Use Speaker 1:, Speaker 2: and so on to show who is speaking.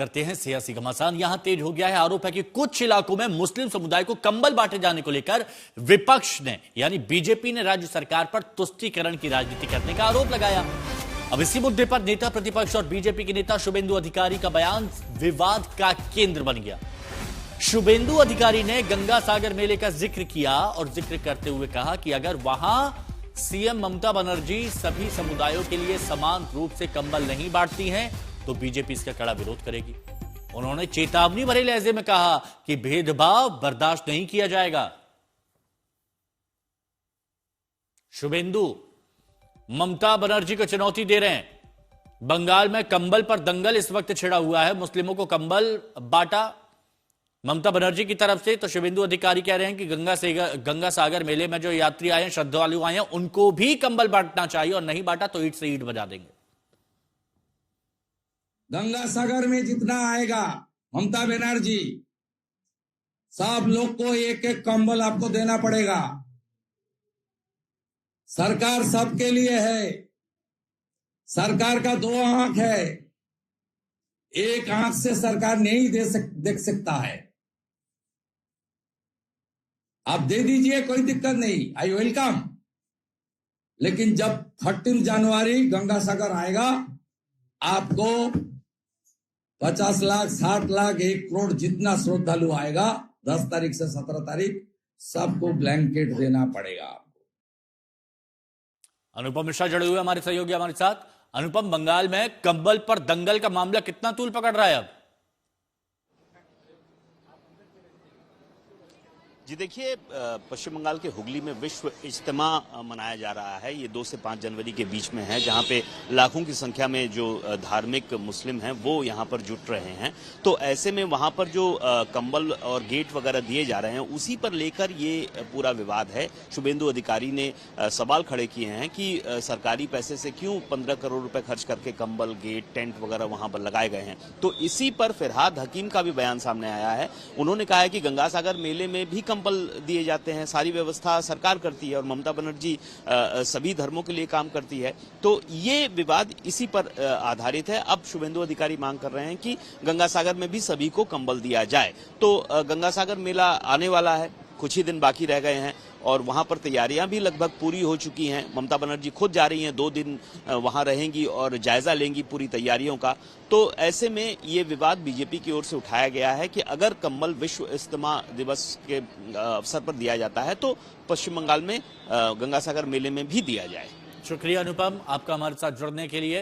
Speaker 1: करते हैं सियासी घमासान। यहां तेज हो गया है। आरोप है कि कुछ इलाकों में मुस्लिम समुदाय को कंबल बांटे जाने को लेकर विपक्ष ने यानी बीजेपी ने राज्य सरकार पर तुष्टीकरण की राजनीति करने का आरोप लगाया। अब इसी मुद्दे पर नेता प्रतिपक्ष और बीजेपी के नेता शुभेंदु अधिकारी का बयान विवाद का केंद्र बन गया। शुभेंदु अधिकारी ने गंगा सागर मेले का जिक्र किया और जिक्र करते हुए कहा कि अगर वहां सीएम ममता बनर्जी सभी समुदायों के लिए समान रूप से कंबल नहीं बांटती हैं तो बीजेपी इसका कड़ा विरोध करेगी। उन्होंने चेतावनी भरे लहजे में कहा कि भेदभाव बर्दाश्त नहीं किया जाएगा। शुभेंदु ममता बनर्जी को चुनौती दे रहे हैं। बंगाल में कंबल पर दंगल इस वक्त छिड़ा हुआ है। मुस्लिमों को कंबल बांटा ममता बनर्जी की तरफ से, तो शुभेंदु अधिकारी कह रहे हैं कि गंगा सागर मेले में जो यात्री आए हैं, श्रद्धालु आए हैं, उनको भी कंबल बांटना चाहिए और नहीं बांटा तो ईंट से ईंट बजा देंगे।
Speaker 2: गंगा सागर में जितना आएगा ममता बनर्जी, सब लोग को एक एक कंबल आपको देना पड़ेगा। सरकार सबके लिए है। सरकार का दो आंख है, एक आंख से सरकार नहीं देख सकता है। आप दे दीजिए, कोई दिक्कत नहीं, आई वेलकम। लेकिन जब 13 जनवरी गंगा सागर आएगा, आपको 50 लाख, 60 लाख, 1 करोड़ जितना श्रद्धालु आएगा 10 तारीख से 17 तारीख सबको ब्लैंकेट देना पड़ेगा आपको।
Speaker 1: अनुपम मिश्रा जुड़े हुए हमारे सहयोगी हमारे साथ। अनुपम, बंगाल में कंबल पर दंगल का मामला कितना तूल पकड़ रहा है अब?
Speaker 3: जी देखिए, पश्चिम बंगाल के हुगली में विश्व इज्तिमा मनाया जा रहा है। ये 2 से 5 जनवरी के बीच में है, जहां पे लाखों की संख्या में जो धार्मिक मुस्लिम हैं वो यहां पर जुट रहे हैं। तो ऐसे में वहां पर जो कंबल और गेट वगैरह दिए जा रहे हैं, उसी पर लेकर ये पूरा विवाद है। शुभेंदु अधिकारी ने सवाल खड़े किए हैं कि सरकारी पैसे से क्यों 15 करोड़ रुपए खर्च करके कंबल, गेट, टेंट वगैरह वहां पर लगाए गए हैं। तो इसी पर फिरहाद हकीम का भी बयान सामने आया है। उन्होंने कहा है कि गंगा सागर मेले में भी कंबल दिए जाते हैं, सारी व्यवस्था सरकार करती है और ममता बनर्जी सभी धर्मों के लिए काम करती है। तो ये विवाद इसी पर आधारित है। अब शुभेंदु अधिकारी मांग कर रहे हैं कि गंगा सागर में भी सभी को कंबल दिया जाए। तो गंगा सागर मेला आने वाला है, कुछ ही दिन बाकी रह गए हैं और वहां पर तैयारियां भी लगभग पूरी हो चुकी हैं। ममता बनर्जी खुद जा रही हैं, 2 दिन वहां रहेंगी और जायजा लेंगी पूरी तैयारियों का। तो ऐसे में ये विवाद बीजेपी की ओर से उठाया गया है कि अगर कंबल विश्व इज्तिमा दिवस के अवसर पर दिया जाता है तो पश्चिम बंगाल में गंगा सागर मेले में भी दिया जाए।
Speaker 1: शुक्रिया अनुपम, आपका हमारे साथ जुड़ने के लिए।